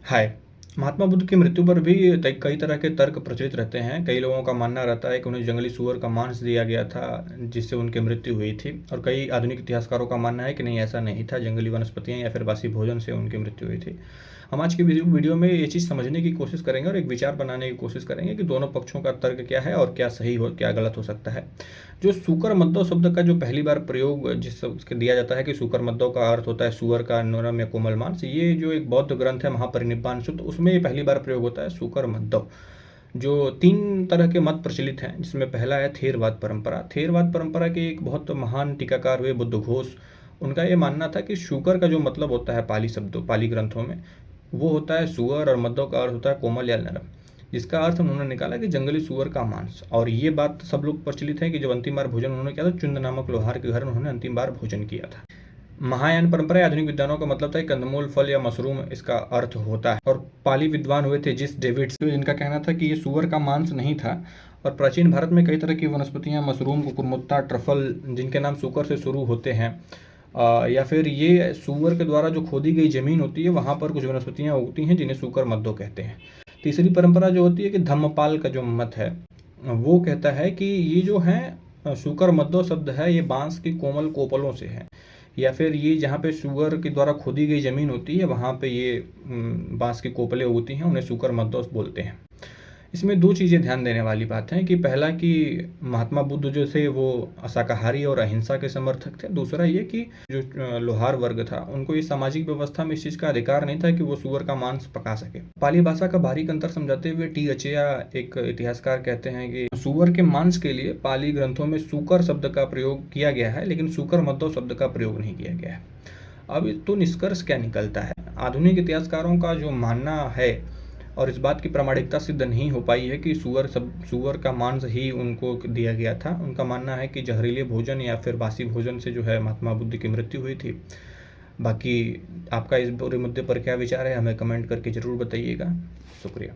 हाय। महात्मा बुद्ध की मृत्यु पर भी कई तरह के तर्क प्रचलित रहते हैं। कई लोगों का मानना रहता है कि उन्हें जंगली सुअर का मांस दिया गया था, जिससे उनकी मृत्यु हुई थी। और कई आधुनिक इतिहासकारों का मानना है कि नहीं, ऐसा नहीं था, जंगली वनस्पतियां या फिर बासी भोजन से उनकी मृत्यु हुई थी। हम आज की वीडियो में ये चीज़ समझने की कोशिश करेंगे और एक विचार बनाने की कोशिश करेंगे कि दोनों पक्षों का तर्क क्या है और क्या सही हो, क्या गलत हो सकता है। जो सूकरमद्दो शब्द का जो पहली बार प्रयोग जिस उसके दिया जाता है कि सूकरमद्दो का अर्थ होता है सुअर का नरम या कोमल मांस, ये जो एक बौद्ध ग्रंथ है महापरिनिब्बाण सूत्र, उसमें ये पहली बार प्रयोग होता है सूकरमद्दो। जो 3 तरह के मत प्रचलित हैं, जिसमें पहला है थेरवाद परंपरा। थेरवाद परंपरा के एक बहुत महान टीकाकार हुए बुद्धघोष। उनका ये मानना था कि शूकर का जो मतलब होता है पाली ग्रंथों में, वो होता है सुअर, और मद्दो का अर्थ होता है कोमल या नरम, जिसका अर्थ उन्होंने निकाला कि जंगली सुअर का मांस। और ये बात सब लोग प्रचलित है कि जब अंतिम बार भोजन उन्होंने किया था, चुंद नामक लोहार के घर में उन्होंने अंतिम बार भोजन किया था। महायान परंपरा आधुनिक विद्वानों का मतलब था कंदमूल, फल या मशरूम इसका अर्थ होता है। और पाली विद्वान हुए थे जिस डेविड्स, जिनका कहना था कि ये सुअर का मांस नहीं था। और प्राचीन भारत में कई तरह की वनस्पतियां, मशरूम, कुकुरमुत्ता, ट्रफल, जिनके नाम सुकर से शुरू होते हैं, या फिर ये सुअर के द्वारा जो खोदी गई जमीन होती है, वहाँ पर कुछ वनस्पतियां उगती हैं जिन्हें सूकर मद्दो कहते हैं। तीसरी परंपरा जो होती है कि धम्मपाल का जो मत है, वो कहता है कि ये जो है सूकर मद्दो शब्द है, ये बांस की कोमल कोपलों से है, या फिर ये जहाँ पे सुअर के द्वारा खोदी गई जमीन होती है, वहाँ पे ये बांस की कोपलें उगती हैं, उन्हें सूकर मद्दो बोलते हैं। इसमें 2 चीज़ें ध्यान देने वाली बात है कि पहला कि महात्मा बुद्ध जो थे वो शाकाहारी और अहिंसा के समर्थक थे। दूसरा ये कि जो लोहार वर्ग था, उनको इस सामाजिक व्यवस्था में इस चीज़ का अधिकार नहीं था कि वो सुअर का मांस पका सके। पाली भाषा का बारीक अंतर समझाते हुए टी अचेया, एक इतिहासकार, कहते हैं कि सुअर के मांस के लिए पाली ग्रंथों में सूकर शब्द का प्रयोग किया गया है, लेकिन सूकर मद्दो शब्द का प्रयोग नहीं किया गया है। अब तो निष्कर्ष क्या निकलता है? आधुनिक इतिहासकारों का जो मानना है, और इस बात की प्रामाणिकता सिद्ध नहीं हो पाई है कि सुअर का मांस ही उनको दिया गया था। उनका मानना है कि जहरीले भोजन या फिर बासी भोजन से जो है महात्मा बुद्ध की मृत्यु हुई थी। बाकी आपका इस पूरे मुद्दे पर क्या विचार है, हमें कमेंट करके ज़रूर बताइएगा। शुक्रिया।